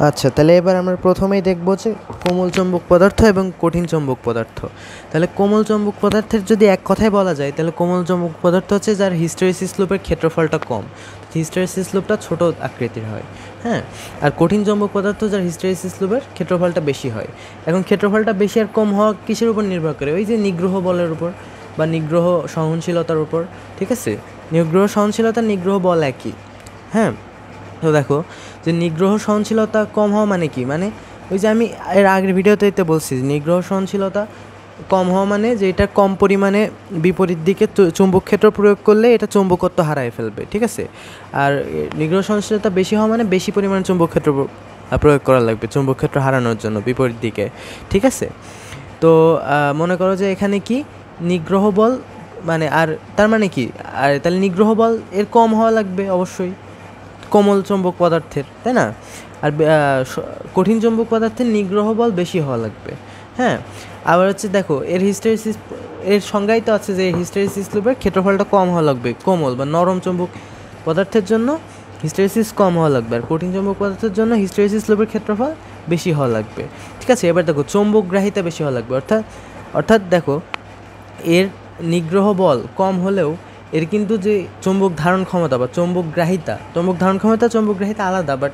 আচ্ছা, তাহলে এবার আমরা প্রথমেই দেখব যে কোমল চৌম্বক পদার্থ এবং কঠিন চৌম্বক পদার্থ। তাহলে কোমল চৌম্বক পদার্থের যদি এক কথায় বলা যায়, তাহলে কোমল চৌম্বক পদার্থ হচ্ছে যার হিস্টেরেসিস লুপের ক্ষেত্রফলটা কম, হিস্টেরেসিস লুপটা ছোট আকৃতির হয়। হ্যাঁ, আর কঠিন চৌম্বক পদার্থ যার হিস্টেরেসিস লুপের ক্ষেত্রফলটা বেশি হয়। এখন ক্ষেত্রফলটা বেশি আর কম হওয়া কিসের উপর নির্ভর করে? ওই যে নিগ্রহ বলের উপর বা নিগ্রহ সহনশীলতার উপর। ঠিক আছে, নিগ্রহ সহনশীলতা নিগ্রহ বল একই। হ্যাঁ, তো দেখো যে নিগ্রহ সহনশীলতা কম হওয়া মানে কি, মানে ওই যে আমি এর আগের ভিডিওতে বলছি নিগ্রহ সহনশীলতা কম হওয়া মানে যে এটা কম পরিমাণে বিপরীত দিকে চুম্বক ক্ষেত্র প্রয়োগ করলে এটা চুম্বকত্ব হারায় ফেলবে। ঠিক আছে, আর নিগ্রহ সহনশীলতা বেশি হওয়া মানে বেশি পরিমাণে চুম্বক ক্ষেত্র প্রয়োগ করা লাগবে চুম্বক ক্ষেত্র হারানোর জন্য বিপরীত দিকে। ঠিক আছে, তো মনে করো যে এখানে কি নিগ্রহ বল মানে, আর তার মানে কি, আর তাহলে নিগ্রহ বল এর কম হওয়া লাগবে অবশ্যই কোমল চৌম্বক পদার্থের, তাই না? আর কঠিন চৌম্বক পদার্থের নিগ্রহ বল বেশি হওয়া লাগবে। হ্যাঁ, আবার হচ্ছে দেখো এর হিস্টেরেসিস, এর সংজ্ঞাই তো আছে যে হিস্টেরেসিস লুপের ক্ষেত্রফলটা কম হওয়া লাগবে কোমল বা নরম চৌম্বক পদার্থের জন্য হিস্টেরেসিস কম হওয়া লাগবে, আর কঠিন চৌম্বক পদার্থের জন্য হিস্টেরেসিস লুপের ক্ষেত্রফল বেশি হওয়া লাগবে। ঠিক আছে, এবার দেখো চৌম্বক গ্রাহিতা বেশি হওয়া লাগবে, অর্থাৎ দেখো এর নিগ্রহ বল কম হলেও এর কিন্তু যে চৌম্বক ধারণ ক্ষমতা বা চৌম্বক গ্রাহিতা, চৌম্বক ধারণ ক্ষমতা চৌম্বক গ্রাহিতা আলাদা, বাট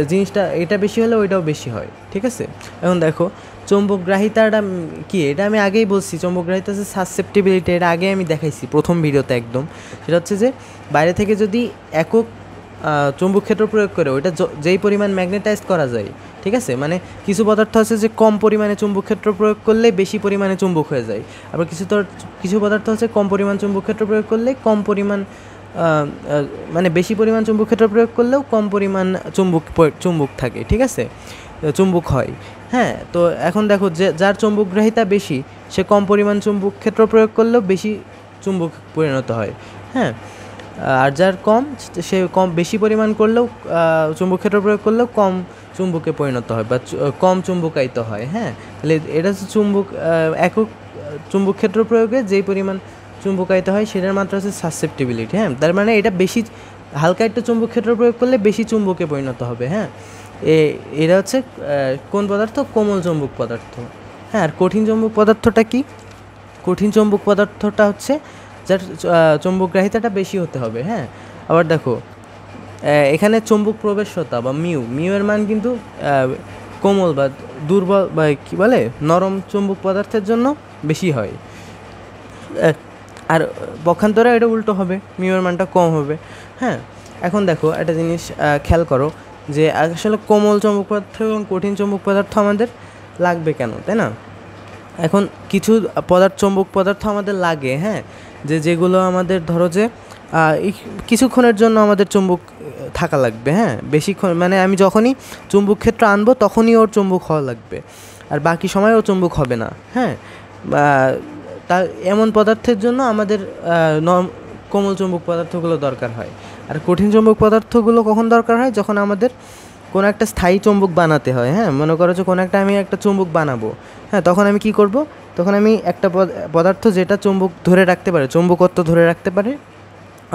জিনিসটা এটা বেশি হলে ওইটাও বেশি হয়। ঠিক আছে, এখন দেখো চৌম্বক গ্রাহিতাটা কি, এটা আমি আগেই বলছি। চৌম্বক গ্রাহিতা হচ্ছে সাসসেপ্টিবিলিটি, এটা আগে আমি দেখাইছি প্রথম ভিডিওতে একদম। সেটা হচ্ছে যে বাইরে থেকে যদি একক চৌম্বক ক্ষেত্র প্রয়োগ করে ওইটা যেই পরিমাণ ম্যাগনেটাইজ করা যায়। ঠিক আছে, মানে কিছু পদার্থ আছে যে কম পরিমাণে চুম্বক ক্ষেত্র প্রয়োগ করলে বেশি পরিমাণে চুম্বক হয়ে যায়, আবার কিছু পদার্থ আছে কম পরিমাণ চুম্বক ক্ষেত্র প্রয়োগ করলে কম পরিমাণ মানে বেশি পরিমাণ চুম্বক ক্ষেত্র প্রয়োগ করলেও কম পরিমাণ চুম্বক থাকে। ঠিক আছে, চুম্বক হয়। হ্যাঁ, তো এখন দেখো যে যার চুম্বক গ্রাহিতা বেশি সে কম পরিমাণ চুম্বক ক্ষেত্র প্রয়োগ করলেও বেশি চুম্বক পরিণত হয়। হ্যাঁ, আর যার কম সে বেশি পরিমাণ করলেও চুম্বক ক্ষেত্র প্রয়োগ করলেও কম চুম্বকে পরিণত হয় বা কম চুম্বকায়িত হয়। হ্যাঁ, তাহলে এটা হচ্ছে একক চুম্বক ক্ষেত্র প্রয়োগে যেই পরিমাণ চুম্বকায়িত হয় সেটার মাত্রা হচ্ছে সাসসেপ্টিবিলিটি। হ্যাঁ, তার মানে এটা বেশি হালকা একটা চুম্বক ক্ষেত্র প্রয়োগ করলে বেশি চুম্বকে পরিণত হবে। হ্যাঁ, এটা হচ্ছে কোন পদার্থ? কোমল চৌম্বক পদার্থ। হ্যাঁ, আর কঠিন চৌম্বক পদার্থটা কি? কঠিন চৌম্বক পদার্থটা হচ্ছে যার চৌম্বক গ্রাহিতাটা বেশি হতে হবে। হ্যাঁ, আবার দেখো এখানে চৌম্বক প্রবেশ্যতা বা মিউ এর মান কিন্তু কোমল বা দুর্বল বা কী বলে নরম চৌম্বক পদার্থের জন্য বেশি হয়, আর পক্ষান্তরে এটা উল্টো হবে, মিউ এর মানটা কম হবে। হ্যাঁ, এখন দেখো একটা জিনিস খেয়াল করো যে আসলে কোমল চৌম্বক পদার্থ এবং কঠিন চৌম্বক পদার্থ আমাদের লাগবে কেন, তাই না? এখন কিছু চৌম্বক পদার্থ আমাদের লাগে, হ্যাঁ, যেগুলো আমাদের ধরো যে কিছুক্ষণের জন্য আমাদের চুম্বক থাকা লাগবে। হ্যাঁ, বেশিক্ষণ মানে আমি যখনই চুম্বক ক্ষেত্র আনবো তখনই ওর চুম্বক হওয়া লাগবে, আর বাকি সময় ও চুম্বক হবে না। হ্যাঁ, তা এমন পদার্থের জন্য আমাদের কোমল চুম্বক পদার্থগুলো দরকার হয়। আর কঠিন চুম্বক পদার্থগুলো কখন দরকার হয়? যখন আমাদের কোনো একটা স্থায়ী চুম্বক বানাতে হয়। হ্যাঁ, মনে করো যে আমি একটা চুম্বক বানাবো। হ্যাঁ, তখন আমি কি করব? তখন আমি একটা পদার্থ যেটা চুম্বক ধরে রাখতে পারে, চুম্বকত্ব ধরে রাখতে পারে,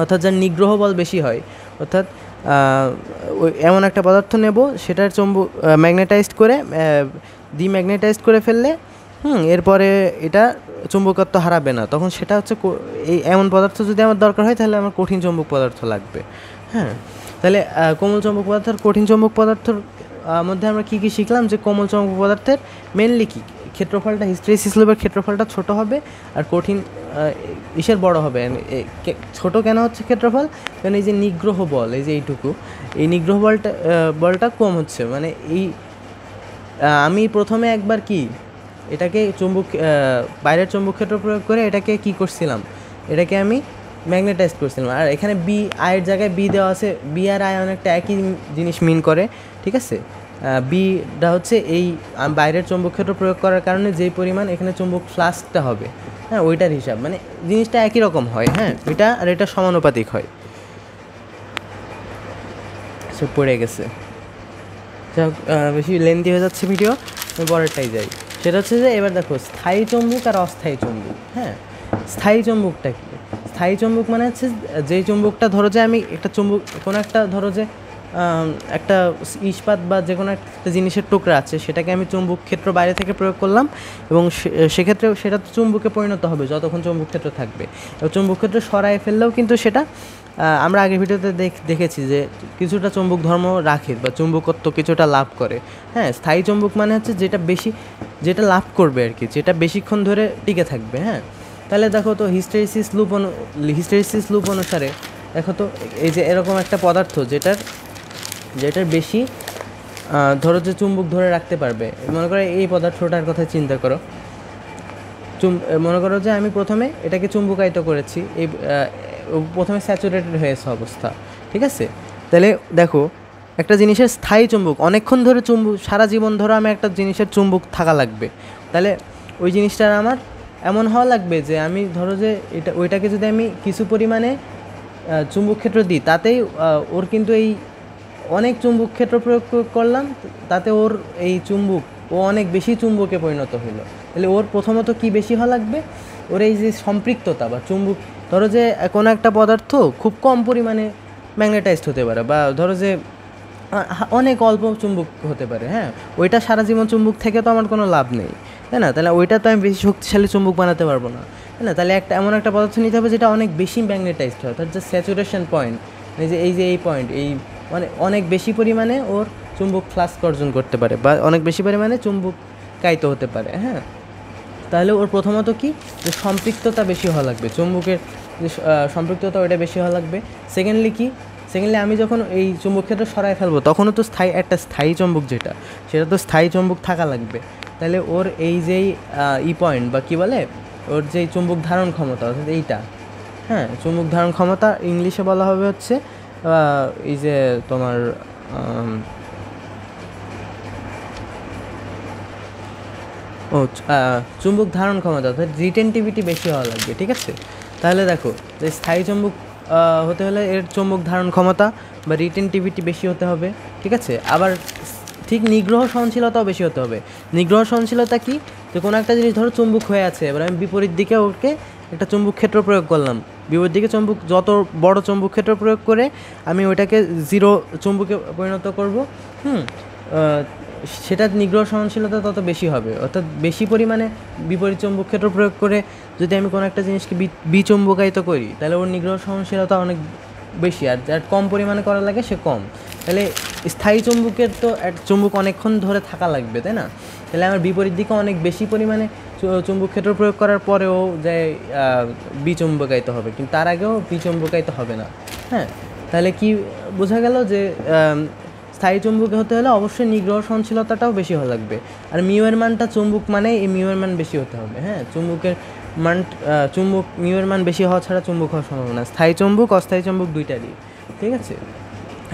অর্থাৎ যার নিগ্রহ বল বেশি হয়, অর্থাৎ এমন একটা পদার্থ নেব সেটার চুম্বক ম্যাগনেটাইজড করে ডিম্যাগনেটাইজড করে ফেললে এরপরে এটা চুম্বকত্ব হারাবে না, তখন সেটা হচ্ছে এই এমন পদার্থ যদি আমার দরকার হয় তাহলে আমার কঠিন চুম্বক পদার্থ লাগবে। হ্যাঁ, তাহলে কোমল চৌম্বক পদার্থ আর কঠিন চৌম্বক পদার্থের মধ্যে আমরা কী কী শিখলাম? যে কোমল চৌম্বক পদার্থের মেনলি কী ক্ষেত্রফলটা, হিস্টেরেসিস লুপের ক্ষেত্রফলটা ছোট হবে, আর কঠিন ইসের বড় হবে। ছোট কেন হচ্ছে ক্ষেত্রফল? কারণ এই যে নিগ্রহ বল, এই যে এই নিগ্রহ বলটা কম হচ্ছে। মানে আমি প্রথমে একবার এটাকে বাইরের চৌম্বক ক্ষেত্র প্রয়োগ করে এটাকে করছিলাম, এটাকে আমি ম্যাগনেটাইজ করছিলাম। আর এখানে আয়ের জায়গায় বি দেওয়া আছে, বি আর আয় অনেকটা একই জিনিস মিন করে। ঠিক আছে, বিটা হচ্ছে এই বাইরের চৌম্বক ক্ষেত্র প্রয়োগ করার কারণে যেই পরিমাণ এখানে চৌম্বক ফ্লাক্সটা হবে, হ্যাঁ, ওইটার হিসাব, মানে জিনিসটা একই রকম হয়। হ্যাঁ, এটা আর এটা সমানুপাতিক হয়। সব পড়ে গেছে, বেশি লেন্দি হয়ে যাচ্ছে ভিডিও, আমি পরেরটাই যাই। সেটা হচ্ছে যে এবার দেখো স্থায়ী চৌম্বক আর অস্থায়ী চৌম্বক। হ্যাঁ, স্থায়ী চৌম্বকটা কি? স্থায়ী চৌম্বক মানে হচ্ছে যেই চৌম্বকটা ধরো যে আমি একটা চৌম্বক কোনো একটা ধরো যে একটা ইস্পাত বা যে কোনো একটা জিনিসের টুকরা আছে, সেটাকে আমি চুম্বক ক্ষেত্র বাইরে থেকে প্রয়োগ করলাম, এবং সেক্ষেত্রে সেটা তো চুম্বকে পরিণত হবে যতক্ষণ চুম্বক ক্ষেত্র থাকবে। এবং চুম্বক ক্ষেত্র সরাই ফেললেও কিন্তু সেটা, আমরা আগের ভিডিওতে দেখেছি যে কিছুটা চুম্বক ধর্ম রাখে বা চুম্বকত্ব কিছুটা লাভ করে। হ্যাঁ, স্থায়ী চুম্বক মানে হচ্ছে যেটা লাভ করবে আর কি, যেটা বেশিক্ষণ ধরে টিকে থাকবে। হ্যাঁ, তাহলে দেখো তো হিস্টেরিসিস লুপ অনুসারে দেখো তো, এই যে এরকম একটা পদার্থ যেটার বেশি ধরো যে চুম্বক ধরে রাখতে পারবে, মনে করো এই পদার্থটার কথা চিন্তা করো। মনে করো যে আমি প্রথমে এটাকে চুম্বকায়িত করেছি, প্রথমে স্যাচুরেটেড হয়েছে অবস্থা, ঠিক আছে। তাহলে দেখো একটা জিনিসের স্থায়ী চুম্বক, অনেকক্ষণ ধরে সারা জীবন ধরে আমি একটা জিনিসের চুম্বক থাকা লাগবে, তাহলে ওই জিনিসটার আমার এমন হওয়া লাগবে যে আমি ধরো যে ওইটাকে যদি আমি কিছু পরিমাণে চুম্বক ক্ষেত্র দিই, তাতেই ওর কিন্তু এই অনেক চুম্বক ক্ষেত্র প্রয়োগ করলাম, তাতে ওর এই ও অনেক বেশি চুম্বকে পরিণত হলো। তাহলে ওর প্রথমত কি বেশি হওয়া লাগবে, ওর এই যে সম্পৃক্ততা বা চুম্বক, ধরো যে কোনো একটা পদার্থ খুব কম পরিমাণে ম্যাগনেটাইজড হতে পারে, বা ধরো যে অনেক অল্প চুম্বক হতে পারে। হ্যাঁ, ওইটা সারা জীবন চুম্বক থেকে তো আমার কোনো লাভ নেই, তাই না? তাহলে ওইটা তো আমি বেশি শক্তিশালী চুম্বক বানাতে পারবো না, তাই না? তাহলে এমন একটা পদার্থ নিতে হবে যেটা অনেক বেশি ম্যাগনেটাইজড হয়, তার যে স্যাচুরেশন পয়েন্ট, এই পয়েন্ট, মানে অনেক বেশি পরিমাণে ওর চুম্বক ফ্লাস্ক অর্জন করতে পারে বা অনেক বেশি পরিমাণে চুম্বকায়িত হতে পারে। হ্যাঁ, তাহলে ওর প্রথমত কি, যে সম্পৃক্ততা বেশি হওয়া লাগবে, চুম্বকের যে সম্পৃক্ততা ওইটা বেশি হওয়া লাগবে। সেকেন্ডলি আমি যখন এই চুম্বক ক্ষেত্র সরাই ফেলবো, তখনও তো একটা স্থায়ী চুম্বক সেটা তো স্থায়ী চুম্বক থাকা লাগবে। তাহলে ওর এই যেই পয়েন্ট বা কী বলে, ওর যেই চুম্বক ধারণ ক্ষমতা, অর্থাৎ এইটা, হ্যাঁ, চুম্বক ধারণ ক্ষমতা ইংলিশে বলা হবে হচ্ছে এই যে তোমার চুম্বক ধারণ ক্ষমতা, অর্থাৎ রিটেন্টিভিটি বেশি হওয়া লাগবে, ঠিক আছে। তাহলে দেখো যে স্থায়ী চুম্বক হতে হলে এর চুম্বক ধারণ ক্ষমতা বা রিটেন্টিভিটি বেশি হতে হবে, ঠিক আছে। আবার ঠিক নিগ্রহ সহনশীলতাও বেশি হতে হবে। নিগ্রহ সহনশীলতা কি, যে কোনো একটা জিনিস ধরো চুম্বক হয়ে আছে, এবার আমি বিপরীত দিকে ওকে একটা চুম্বক ক্ষেত্র প্রয়োগ করলাম, বিপরীত দিকে যত বড় চুম্বক ক্ষেত্র প্রয়োগ করে আমি ওইটাকে জিরো চুম্বকে পরিণত করব, সেটার নিগ্রহ সহনশীলতা তত বেশি হবে। অর্থাৎ বেশি পরিমাণে বিপরীত চুম্বক ক্ষেত্র প্রয়োগ করে যদি আমি কোনো একটা জিনিসকে বিচুম্বকায়িত করি, তাহলে ওর নিগ্রহ সহনশীলতা অনেক বেশি, আর যার কম পরিমাণে করা লাগে সে কম। তাহলে স্থায়ী চুম্বকের তো চুম্বক অনেকক্ষণ ধরে থাকা লাগবে, তাই না? তাহলে আমার বিপরীত দিকে অনেক বেশি পরিমাণে চুম্বক ক্ষেত্র প্রয়োগ করার পরেও যে বিচুম্বকায়িত হবে, কিন্তু তার আগেও বিচুম্বকায়িত হবে না। হ্যাঁ, তাহলে কি বোঝা গেল যে স্থায়ী চুম্বক হতে হলে অবশ্যই নিগ্রহ সহনশীলতাটাও বেশি হওয়া লাগবে, আর মিউয়ের মানটা চুম্বক মানে এই মিউয়ের মান বেশি হতে হবে। হ্যাঁ, মিউয়ের মান বেশি হওয়া ছাড়া চুম্বক হওয়ার সম্ভাবনা, স্থায়ী চুম্বক অস্থায়ী চুম্বক দুইটারই, ঠিক আছে।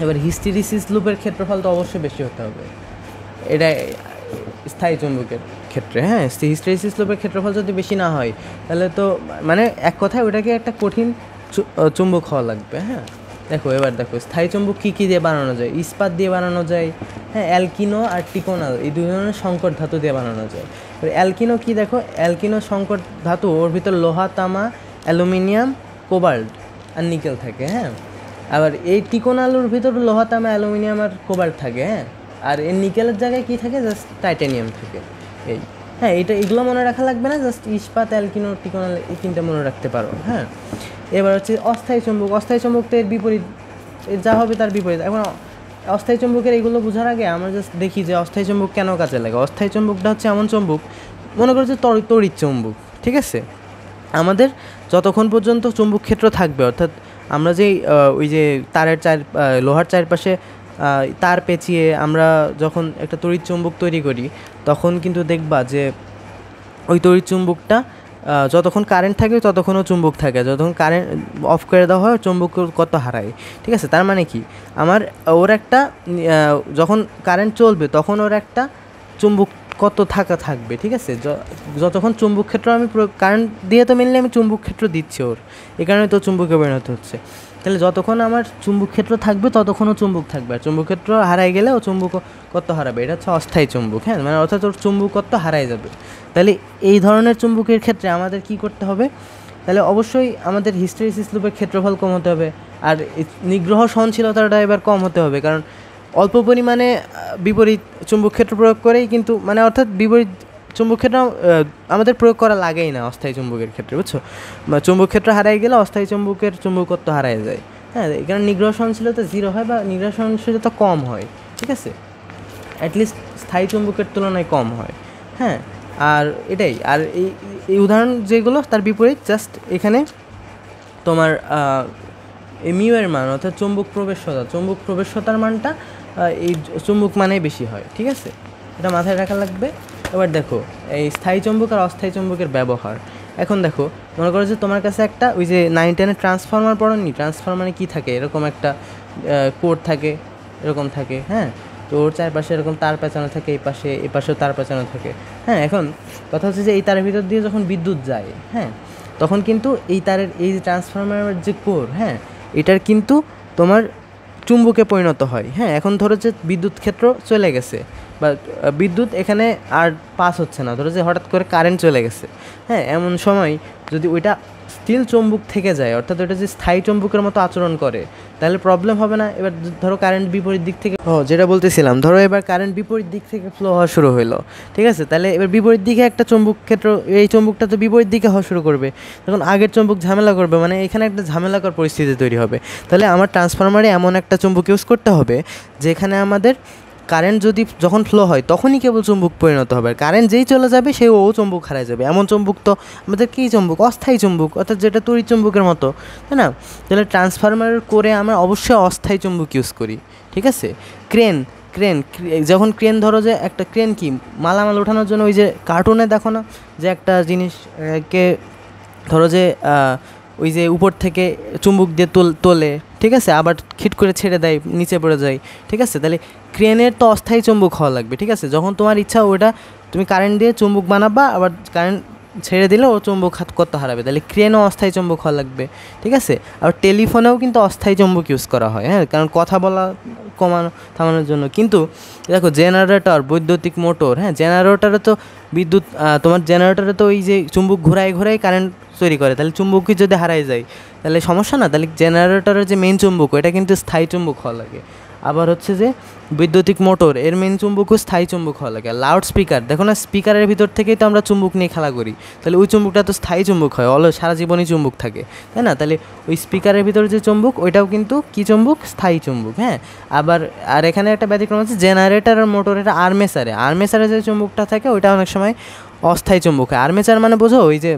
এবার হিস্টেরিসিস লুপের ক্ষেত্রফল তো অবশ্যই বেশি হতে হবে, এটা স্থায়ী চুম্বকের ক্ষেত্রে। হ্যাঁ, হিস্টেরিসিস লুপের ক্ষেত্রফল যদি বেশি না হয়, তাহলে তো মানে এক কথায় ওটাকে একটা কঠিন চুম্বক হওয়া লাগবে। হ্যাঁ, এবার দেখো স্থায়ী চুম্বক কী কী দিয়ে বানানো যায়। ইস্পাত দিয়ে বানানো যায়, হ্যাঁ, অ্যালকিনো আর টিকোনাল এই দুই ধরনের সংকর ধাতু দিয়ে বানানো যায়। অ্যালকিনো কি, দেখো অ্যালকিনো সংকর ধাতু, ওর ভিতর লোহা, তামা, অ্যালুমিনিয়াম, কোবাল্ট আর নিকেল থাকে। হ্যাঁ, আবার এই টিকোনালুর ভিতর লোহা, তামা, অ্যালুমিনিয়াম আর কোবাল্ট থাকে। হ্যাঁ, আর এর নিকেলের জায়গায় কী থাকে, জাস্ট টাইটানিয়াম থাকে। হ্যাঁ, এগুলো মনে রাখা লাগবে না, জাস্ট ইস্পাত, অ্যালকিনো, টিকোনাল এই তিনটা মনে রাখতে পারো। হ্যাঁ, এবার হচ্ছে অস্থায়ী চুম্বক। অস্থায়ী চুম্বক তো এর বিপরীত, যা হবে তার বিপরীত। এখন অস্থায়ী চুম্বকের এগুলো বোঝার আগে আমরা জাস্ট দেখি যে অস্থায়ী চুম্বক কেন কাজে লাগে। অস্থায়ী চুম্বকটা হচ্ছে এমন চুম্বক, মনে করো যে তড়িৎ চুম্বক, ঠিক আছে। আমাদের যতক্ষণ পর্যন্ত চুম্বক ক্ষেত্র থাকবে, অর্থাৎ আমরা যেই ওই যে লোহার চারপাশে তার পেঁচিয়ে আমরা যখন একটা তড়িৎ চুম্বক তৈরি করি, তখন কিন্তু দেখবা যে ওই তড়িৎ চুম্বকটা যতক্ষণ কারেন্ট থাকে ততক্ষণও চুম্বক থাকে, যতক্ষণ কারেন্ট অফ করে দেওয়া হয় চুম্বক কত হারায়, ঠিক আছে। তার মানে কি, আমার ওর একটা যখন কারেন্ট চলবে তখন ওর একটা চুম্বক কত থাকবে, ঠিক আছে। যতক্ষণ চুম্বক ক্ষেত্র আমি কারেন্ট দিয়ে তো মেনলি আমি চুম্বক ক্ষেত্র দিচ্ছি ওর, এই কারণে তো চুম্বকে পরিণত হচ্ছে। তাহলে যতক্ষণ আমার চুম্বক ক্ষেত্র থাকবে ততক্ষণও চুম্বক থাকবে, আর চুম্বক ক্ষেত্র হারাই গেলে ও চুম্বকত্ব হারাবে। এটা হচ্ছে অস্থায়ী চুম্বক। হ্যাঁ, মানে অর্থাৎ ওর চুম্বকত্ব হারাই যাবে। তাহলে এই ধরনের চুম্বকের ক্ষেত্রে আমাদের কি করতে হবে, তাহলে অবশ্যই আমাদের হিস্টেরিসিস লুপের ক্ষেত্রফল কম হতে হবে, আর নিগ্রহ সহনশীলতাটা এবার কম হতে হবে, কারণ অল্প পরিমাণে বিপরীত চুম্বক ক্ষেত্র প্রয়োগ করেই কিন্তু মানে অর্থাৎ বিপরীত চুম্বক ক্ষেত্র আমাদের প্রয়োগ করা লাগেই না অস্থায়ী চুম্বকের ক্ষেত্রে, বুঝছো? চুম্বক ক্ষেত্র হারাই গেলে অস্থায়ী চুম্বকের চুম্বকত্ব হারাই যায়। হ্যাঁ, এখানে নিগ্রহ সহনশীলতা 0 হয় বা নিগ্রহ সহনশীলতা কম হয়, ঠিক আছে, অ্যাটলিস্ট স্থায়ী চুম্বকের তুলনায় কম হয়। হ্যাঁ, আর এটাই, আর এই উদাহরণ যেগুলো তার বিপরীত, জাস্ট এখানে তোমার এই মিউ এর মান অর্থাৎ চুম্বক প্রবেশ্যতার মানটা এই চুম্বক মানেই বেশি হয়, ঠিক আছে, এটা মাথায় রাখা লাগবে। এবার দেখো এই স্থায়ী চুম্বক আর অস্থায়ী চুম্বকের ব্যবহার। এখন দেখো, মনে করো যে তোমার কাছে একটা ওই যে 9-10-এর ট্রান্সফরমার পড়েনি, ট্রান্সফরমারে কী থাকে, এরকম একটা কোড থাকে, এরকম থাকে। হ্যাঁ, তো ওর চারপাশে এরকম তার পেঁচানো থাকে, এই পাশেও তার পেঁচানো থাকে। হ্যাঁ, এখন কথা হচ্ছে যে এই তারের ভিতর দিয়ে যখন বিদ্যুৎ যায়, হ্যাঁ, তখন কিন্তু এই তারের এই যে ট্রান্সফরমারের যে কোর, হ্যাঁ, এটার কিন্তু তোমার চুম্বকে পরিণত হয়। হ্যাঁ, এখন ধরো যে বিদ্যুৎ ক্ষেত্র চলে গেছে বা বিদ্যুৎ এখানে আর পাস হচ্ছে না, ধরো যে হঠাৎ করে কারেন্ট চলে গেছে। হ্যাঁ, এমন সময় যদি ওইটা স্টিল চুম্বক থেকে যায়, অর্থাৎ ওইটা যে স্থায়ী চুম্বকের মতো আচরণ করে, তাহলে প্রবলেম হবে না। এবার ধরো কারেন্ট বিপরীত দিক থেকে, যেটা বলতেছিলাম, ধরো এবার কারেন্ট বিপরীত দিক থেকে ফ্লো হওয়া শুরু হলো, ঠিক আছে, তাহলে এবার বিপরীত দিকে একটা চুম্বক ক্ষেত্র, এই চুম্বকটা তো বিপরীত দিকে হওয়া শুরু করবে, তখন আগের চুম্বক ঝামেলা করবে, মানে এখানে একটা ঝামেলাকর পরিস্থিতি তৈরি হবে। তাহলে আমার ট্রান্সফরমারে এমন একটা চুম্বক ইউজ করতে হবে যেখানে আমাদের কারেন্ট যখন ফ্লো হয় তখনই কেবল চুম্বক পরিণত হবে, কারেন্ট যেই চলে যাবে সেই চুম্বক হারিয়ে যাবে। এমন চুম্বক তো আমাদের কী চুম্বক, অস্থায়ী চুম্বক, অর্থাৎ যেটা তড়িৎ চুম্বকের মতো, তাই না? তাহলে ট্রান্সফরমারের করে আমরা অবশ্যই অস্থায়ী চুম্বক ইউজ করি, ঠিক আছে। ক্রেন যখন ক্রেন, ধরো যে একটা ক্রেন কি মালামাল ওঠানোর জন্য, ওই যে কার্টুনে দেখো না যে একটা জিনিসকে ধরো যে ওই যে উপর থেকে চুম্বক দিয়ে তোলে, ঠিক আছে, আবার খিট করে ছেড়ে দেয়, নিচে পড়ে যায়, ঠিক আছে। তাহলে ক্রেনের তো অস্থায়ী চুম্বক হওয়া লাগবে, ঠিক আছে। যখন তোমার ইচ্ছা ওটা তুমি কারেন্ট দিয়ে চুম্বক বানাবা, আবার কারেন্ট ছেড়ে দিলে ও চুম্বক করতে হারাবে, তাহলে ক্রেনও অস্থায়ী চুম্বক হওয়া লাগবে, ঠিক আছে। আর টেলিফোনেও কিন্তু অস্থায়ী চুম্বক ইউজ করা হয়, হ্যাঁ, কারণ কথা বলা থামানোর জন্য। কিন্তু দেখো জেনারেটর, বৈদ্যুতিক মোটর, হ্যাঁ, জেনারেটরে তো বিদ্যুৎ, তোমার জেনারেটরে তো ওই যে চুম্বক ঘোরায় কারেন্ট তৈরি করে, তাহলে চুম্বকই যদি হারাই যায় তাহলে সমস্যা না। তাহলে জেনারেটরের যে মেন চুম্বক এটা কিন্তু স্থায়ী চুম্বক হওয়া লাগে। আবার হচ্ছে যে বৈদ্যুতিক মোটর, এর মেন চুম্বকও স্থায়ী চুম্বক হওয়া লাগে। আর লাউড স্পিকার, দেখো না, স্পিকারের ভিতর থেকেই তো আমরা চুম্বক নিয়ে খেলা করি, তাহলে ওই চুম্বকটা তো স্থায়ী চুম্বক হয়, সারা জীবনই চুম্বক থাকে, তাই না? তাহলে ওই স্পিকারের ভিতর যে চুম্বক ওইটাও কিন্তু কী চুম্বক, স্থায়ী চুম্বক। হ্যাঁ, আবার আর এখানে একটা ব্যতিক্রম আছে, জেনারেটর আর মোটরের আর্মেচারে যে চুম্বকটা থাকে ওইটা অনেক সময় অস্থায়ী চুম্বক হয়। আর্মেচার মানে বোঝো, ওই যে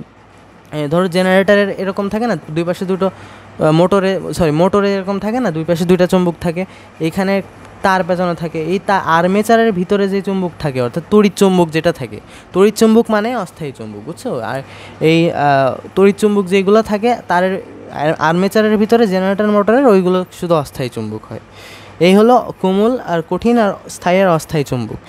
ধরো জেনারেটরের এরকম থাকে না, দুই পাশে দুটো মোটরে এরকম থাকে না, দুই পাশে দুইটা চুম্বক থাকে, এখানে তার পেঁচানো থাকে, এই আর্মেচারের ভিতরে যে চুম্বক থাকে, অর্থাৎ তড়িৎ চুম্বক যেটা থাকে, তড়িৎ চুম্বক মানে অস্থায়ী চুম্বক, বুঝছো? আর এই তড়িৎ চুম্বক যেগুলো থাকে তার আর্মেচারের ভিতরে জেনারেটর মোটরের ওইগুলো শুধু অস্থায়ী চুম্বক হয়। এই হলো কোমল আর কঠিন আর স্থায়ী আর অস্থায়ী চুম্বক।